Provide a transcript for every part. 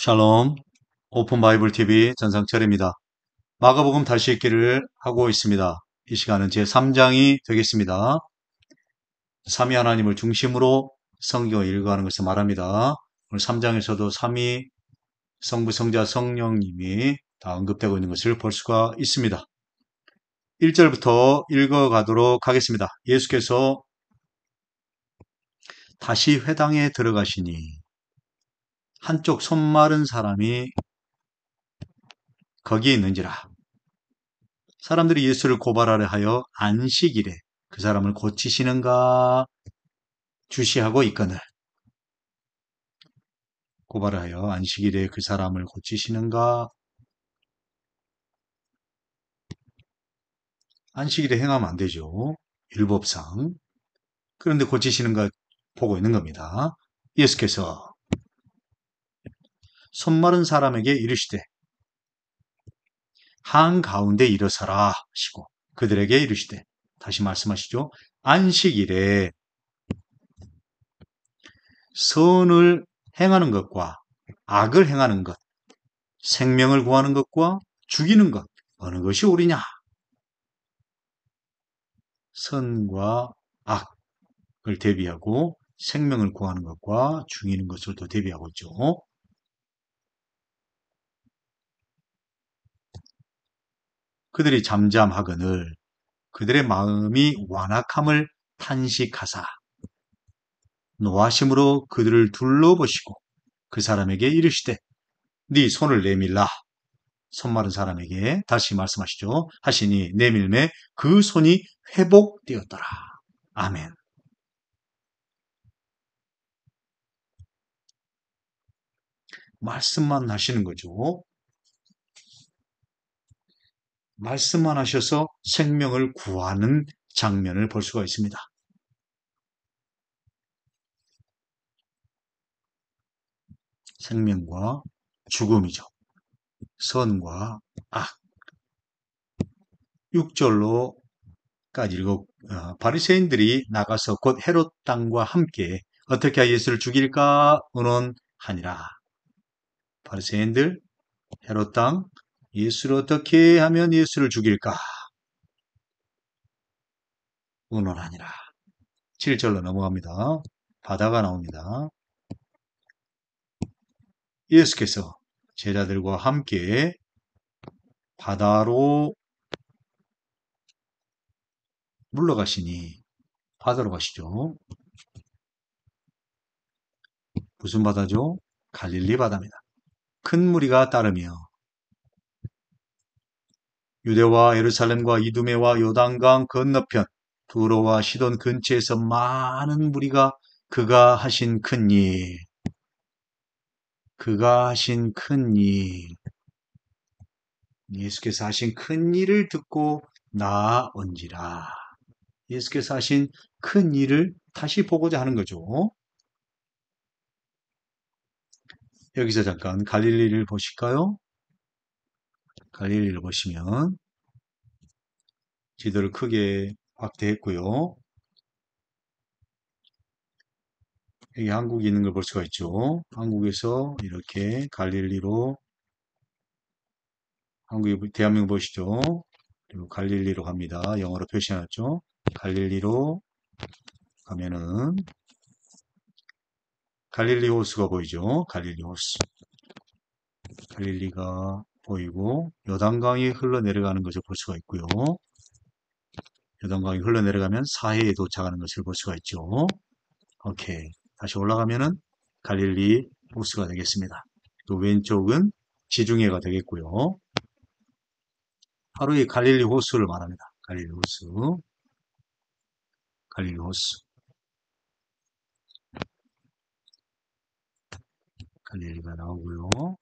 샬롬, 오픈 바이블 TV 전상철입니다. 마가복음 다시 읽기를 하고 있습니다. 이 시간은 제 3장이 되겠습니다. 삼위 하나님을 중심으로 성경을 읽어가는 것을 말합니다. 오늘 3장에서도 삼위 성부, 성자, 성령님이 다 언급되고 있는 것을 볼 수가 있습니다. 1절부터 읽어가도록 하겠습니다. 예수께서 다시 회당에 들어가시니 한쪽 손 마른 사람이 거기에 있는지라. 사람들이 예수를 고발하려 하여 안식일에 그 사람을 고치시는가 주시하고 있거늘. 고발하여 안식일에 그 사람을 고치시는가. 안식일에 행하면 안 되죠. 율법상. 그런데 고치시는가 보고 있는 겁니다. 예수께서 손 마른 사람에게 이르시되 한가운데 일어서라 하시고 그들에게 이르시되, 다시 말씀하시죠. 안식일에 선을 행하는 것과 악을 행하는 것, 생명을 구하는 것과 죽이는 것, 어느 것이 옳으냐? 선과 악을 대비하고 생명을 구하는 것과 죽이는 것을 또 대비하고 있죠. 그들이 잠잠하거늘 그들의 마음이 완악함을 탄식하사 노하심으로 그들을 둘러보시고 그 사람에게 이르시되 네 손을 내밀라. 손 마른 사람에게 다시 말씀하시죠. 하시니 내밀매 그 손이 회복되었더라. 아멘. 말씀만 하시는 거죠. 말씀만 하셔서 생명을 구하는 장면을 볼 수가 있습니다. 생명과 죽음이죠. 선과 악. 6절로까지 바리새인들이 나가서 곧 헤롯 땅과 함께 어떻게 하여 예수를 죽일까 의논하니라. 바리새인들, 헤롯 땅, 예수를 어떻게 하면 예수를 죽일까 의논하니라. 7절로 넘어갑니다. 바다가 나옵니다. 예수께서 제자들과 함께 바다로 물러가시니, 바다로 가시죠. 무슨 바다죠? 갈릴리 바다입니다. 큰 무리가 따르며 유대와 예루살렘과 이두메와 요단강 건너편 두로와 시돈 근처에서 많은 무리가 그가 하신 큰 일, 예수께서 하신 큰 일을 듣고 나아온지라. 예수께서 하신 큰 일을 다시 보고자 하는 거죠. 여기서 잠깐 갈릴리를 보실까요? 갈릴리를 보시면 지도를 크게 확대했고요. 여기 한국이 있는 걸 볼 수가 있죠. 한국에서 이렇게 갈릴리로, 한국이 대한민국 보시죠. 그리고 갈릴리로 갑니다. 영어로 표시해놨죠. 갈릴리로 가면은 갈릴리 호수가 보이죠. 갈릴리 호수. 갈릴리가 보이고 요단강이 흘러내려가는 것을 볼 수가 있고요. 요단강이 흘러내려가면 사해에 도착하는 것을 볼 수가 있죠. 오케이. 다시 올라가면은 갈릴리 호수가 되겠습니다. 또 왼쪽은 지중해가 되겠고요. 바로 이 갈릴리 호수를 말합니다. 갈릴리 호수. 갈릴리 호수. 갈릴리가 나오고요.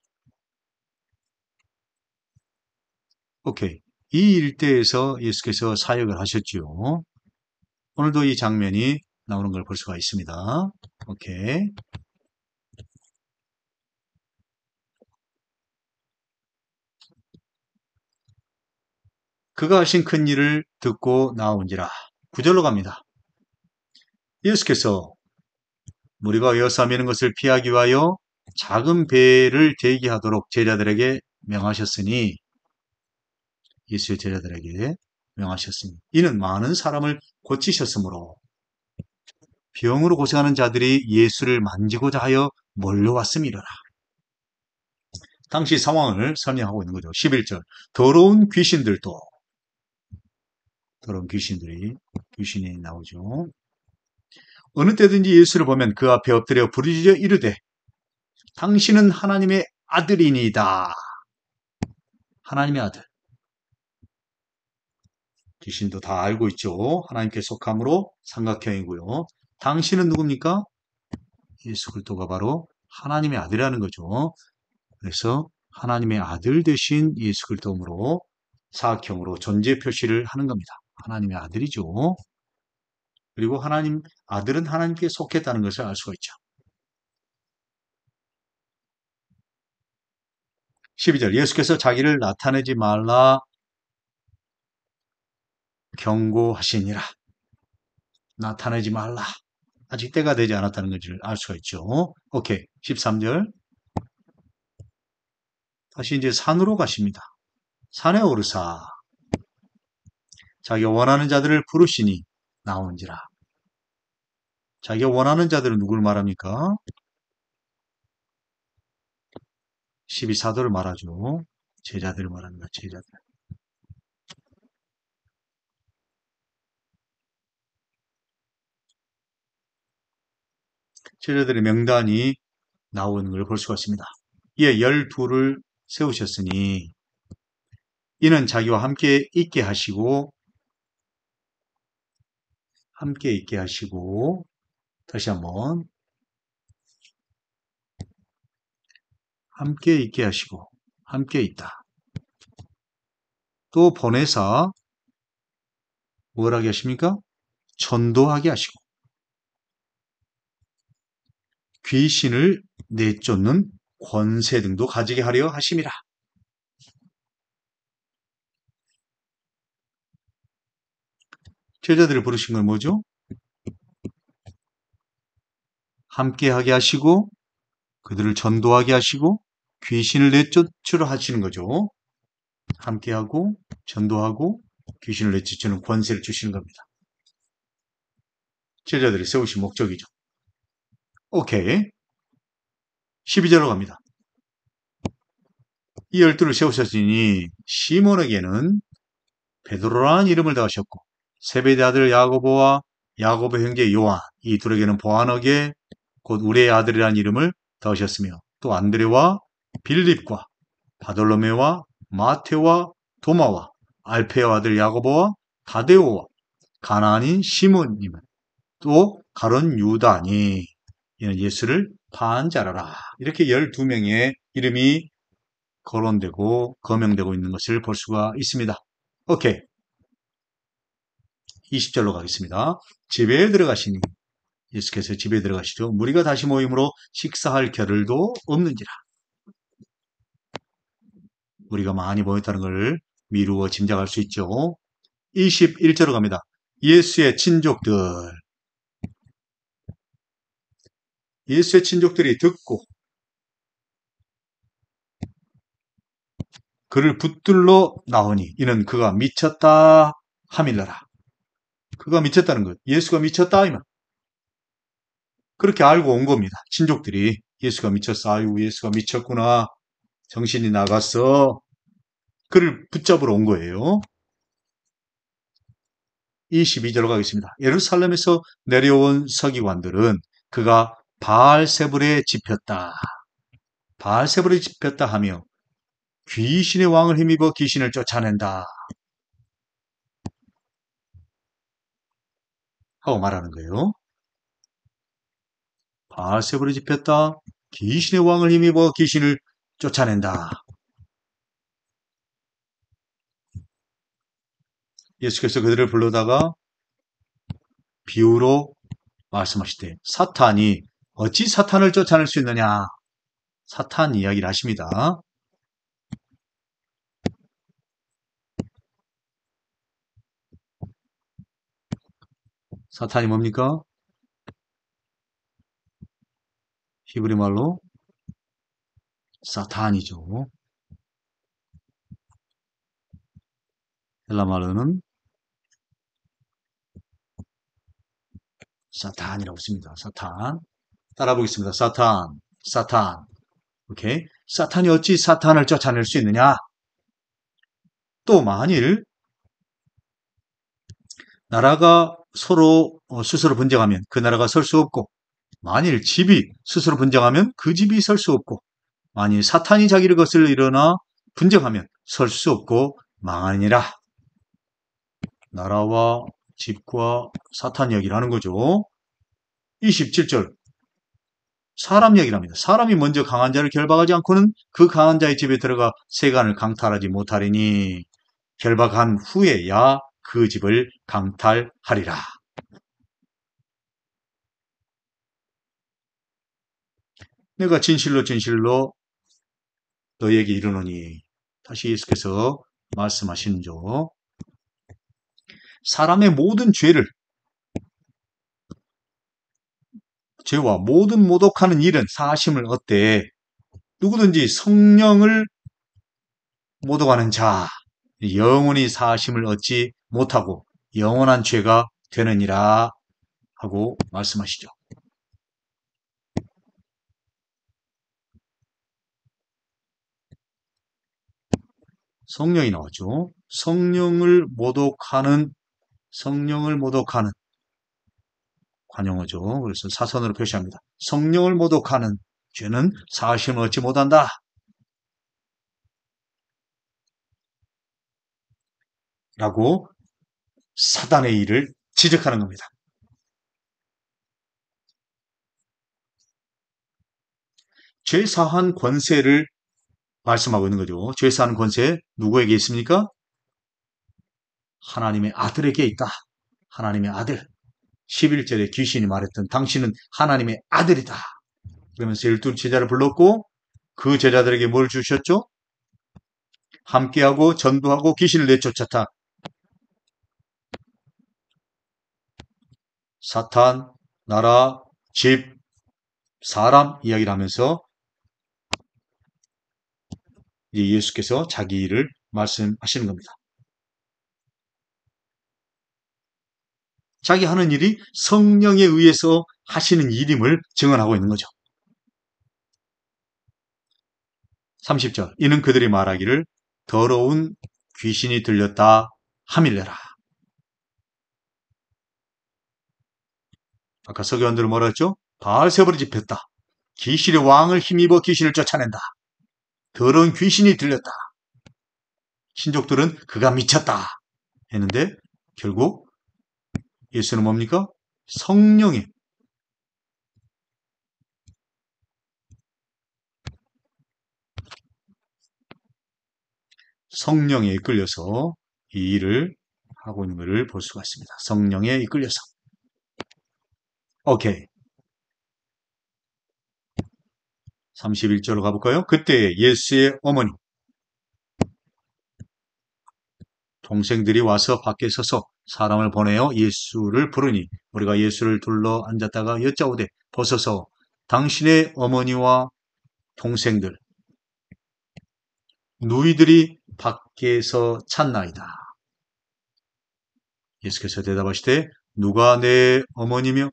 오케이. 이 일대에서 예수께서 사역을 하셨지요. 오늘도 이 장면이 나오는 걸 볼 수가 있습니다. 오케이. 그가 하신 큰 일을 듣고 나온지라. 9절로 갑니다. 예수께서 무리가 에워싸매는 것을 피하기 위하여 작은 배를 대기하도록 제자들에게 명하셨으니 예수의 제자들에게 명하셨으니 이는 많은 사람을 고치셨으므로 병으로 고생하는 자들이 예수를 만지고자 하여 몰려왔음이로라. 당시 상황을 설명하고 있는 거죠. 11절 더러운 귀신들도 더러운 귀신이 나오죠. 어느 때든지 예수를 보면 그 앞에 엎드려 부르짖어 이르되 당신은 하나님의 아들이니이다. 하나님의 아들. 귀신도 다 알고 있죠. 하나님께 속함으로 삼각형이고요. 당신은 누굽니까? 예수 그리스도가 바로 하나님의 아들이라는 거죠. 그래서 하나님의 아들 되신 예수 그리스도로 사각형으로 존재 표시를 하는 겁니다. 하나님의 아들이죠. 그리고 하나님 아들은 하나님께 속했다는 것을 알 수가 있죠. 12절 예수께서 자기를 나타내지 말라 경고하시니라. 나타내지 말라. 아직 때가 되지 않았다는 것을 알 수가 있죠. 오케이. 13절 다시 이제 산으로 가십니다. 산에 오르사 자기가 원하는 자들을 부르시니 나온지라. 자기가 원하는 자들은 누굴 말합니까? 12사도를 말하죠. 제자들을 말합니다. 제자들. 제자들의 명단이 나오는 걸 볼 수가 있습니다. 이에 12를 세우셨으니 이는 자기와 함께 있게 하시고 다시 한번 함께 있게 하시고 함께 있다. 또 보내사 뭘 하게 하십니까? 전도하게 하시고 귀신을 내쫓는 권세 등도 가지게 하려 하심이라. 제자들을 부르신 건 뭐죠? 함께하게 하시고 그들을 전도하게 하시고 귀신을 내쫓으려 하시는 거죠. 함께하고 전도하고 귀신을 내쫓는 권세를 주시는 겁니다. 제자들이 세우신 목적이죠. 오케이. 12절로 갑니다. 이 12를 세우셨으니 시몬에게는 베드로라는 이름을 더하셨고 세베대 아들 야고보와 야고보 형제 요한 이 둘에게는 보아너게 곧 우리의 아들이라는 이름을 더하셨으며 또 안드레와 빌립과 바돌로메와 마테와 도마와 알페오 아들 야고보와 다데오와 가나안인 시몬님은 또 가론 유다니 이는 예수를 파한 자라라. 이렇게 12명의 이름이 거론되고 거명되고 있는 것을 볼 수가 있습니다. 오케이. 20절로 가겠습니다. 집에 들어가시니 예수께서 집에 들어가시죠. 무리가 다시 모임으로 식사할 겨를도 없는지라. 우리가 많이 모였다는 걸 미루어 짐작할 수 있죠. 21절로 갑니다. 예수의 친족들이 듣고 그를 붙들러 나오니 이는 그가 미쳤다 함일러라. 그가 미쳤다는 것. 예수가 미쳤다 이면 그렇게 알고 온 겁니다. 친족들이 예수가 미쳤어. 아유 예수가 미쳤구나. 정신이 나갔어. 그를 붙잡으러 온 거예요. 22절로 가겠습니다. 예루살렘에서 내려온 서기관들은 그가 바알세불에 집혔다. 바알세불에 집혔다 하며 귀신의 왕을 힘입어 귀신을 쫓아낸다. 하고 말하는 거예요. 바알세불에 집혔다. 귀신의 왕을 힘입어 귀신을 쫓아낸다. 예수께서 그들을 불러다가 비유로 말씀하시되 사탄이 어찌 사탄을 쫓아낼 수 있느냐. 사탄 이야기를 하십니다. 사탄이 뭡니까? 히브리 말로 사탄이죠. 헬라 말로는 사탄이라고 씁니다. 사탄. 따라 보겠습니다. 사탄, 사탄. 오케이. 사탄이 어찌 사탄을 쫓아낼 수 있느냐? 또 만일 나라가 서로 스스로 분쟁하면 그 나라가 설 수 없고, 만일 집이 스스로 분쟁하면 그 집이 설 수 없고, 만일 사탄이 자기를 거슬러 일어나 분쟁하면 설 수 없고 망하니라. 나라와 집과 사탄 이야기를 하는 거죠. 27절. 사람 이야기를 합니다. 사람이 먼저 강한 자를 결박하지 않고는 그 강한 자의 집에 들어가 세간을 강탈하지 못하리니 결박한 후에야 그 집을 강탈하리라. 내가 진실로 진실로 너에게 이르노니, 다시 예수께서 말씀하시는죠. 사람의 모든 죄와 모든 모독하는 일은 사하심을 얻되 누구든지 성령을 모독하는 자 영원히 사하심을 얻지 못하고 영원한 죄가 되느니라 하고 말씀하시죠. 성령이 나왔죠. 성령을 모독하는 관용어죠. 그래서 사선으로 표시합니다. 성령을 모독하는 죄는 사하심을 얻지 못한다. 라고 사단의 일을 지적하는 겁니다. 죄사한 권세를 말씀하고 있는 거죠. 죄사한 권세 누구에게 있습니까? 하나님의 아들에게 있다. 하나님의 아들. 11절에 귀신이 말했던 당신은 하나님의 아들이다. 그러면서 12 제자를 불렀고 그 제자들에게 뭘 주셨죠? 함께하고 전도하고 귀신을 내쫓았다. 사탄, 나라, 집, 사람 이야기를 하면서 예수께서 자기 일을 말씀하시는 겁니다. 자기 하는 일이 성령에 의해서 하시는 일임을 증언하고 있는 거죠. 30절. 이는 그들이 말하기를 더러운 귀신이 들렸다 함일래라. 아까 서기관들은 뭐라 했죠? 바알세불이 집했다. 귀신의 왕을 힘입어 귀신을 쫓아낸다. 더러운 귀신이 들렸다. 신족들은 그가 미쳤다 했는데 결국 예수는 뭡니까? 성령에 이끌려서 이 일을 하고 있는 것을 볼 수가 있습니다. 성령에 이끌려서. 오케이. 31절로 가볼까요? 그때 예수의 어머니 동생들이 와서 밖에 서서 사람을 보내어 예수를 부르니 우리가 예수를 둘러 앉았다가 여짜오되 벗어서 당신의 어머니와 동생들 누이들이 밖에서 찾나이다. 예수께서 대답하시되 누가 내 어머니며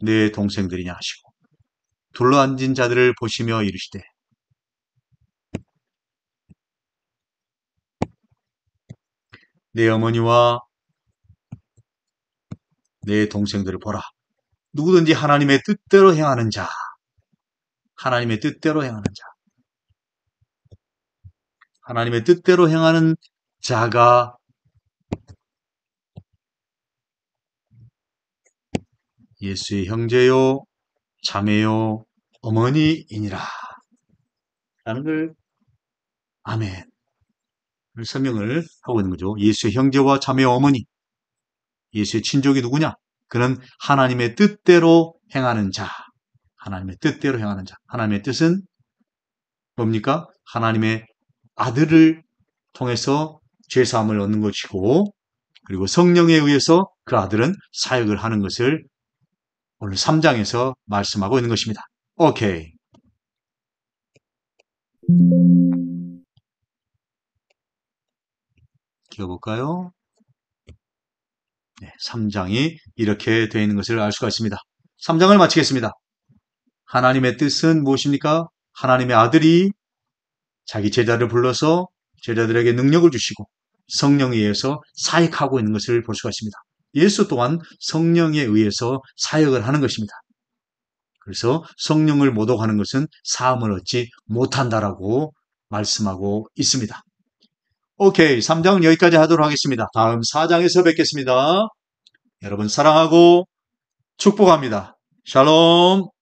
내 동생들이냐 하시고 둘러앉은 자들을 보시며 이르시되 내 어머니와 내 동생들을 보라. 누구든지 하나님의 뜻대로 행하는 자, 하나님의 뜻대로 행하는 자, 하나님의 뜻대로 행하는 자가 예수의 형제요, 자매요, 어머니이니라. 라는 걸 아멘. 설명을 하고 있는 거죠. 예수의 형제와 자매와 어머니. 예수의 친족이 누구냐? 그는 하나님의 뜻대로 행하는 자. 하나님의 뜻대로 행하는 자. 하나님의 뜻은 뭡니까? 하나님의 아들을 통해서 죄사함을 얻는 것이고 그리고 성령에 의해서 그 아들은 사역을 하는 것을 오늘 3장에서 말씀하고 있는 것입니다. 오케이. 키워볼까요? 네, 3장이 이렇게 되어 있는 것을 알 수가 있습니다. 3장을 마치겠습니다. 하나님의 뜻은 무엇입니까? 하나님의 아들이 자기 제자를 불러서 제자들에게 능력을 주시고 성령에 의해서 사역하고 있는 것을 볼 수가 있습니다. 예수 또한 성령에 의해서 사역을 하는 것입니다. 그래서 성령을 모독하는 것은 사함을 얻지 못한다라고 말씀하고 있습니다. 오케이, 3장은 여기까지 하도록 하겠습니다. 다음 4장에서 뵙겠습니다. 여러분 사랑하고 축복합니다. 샬롬.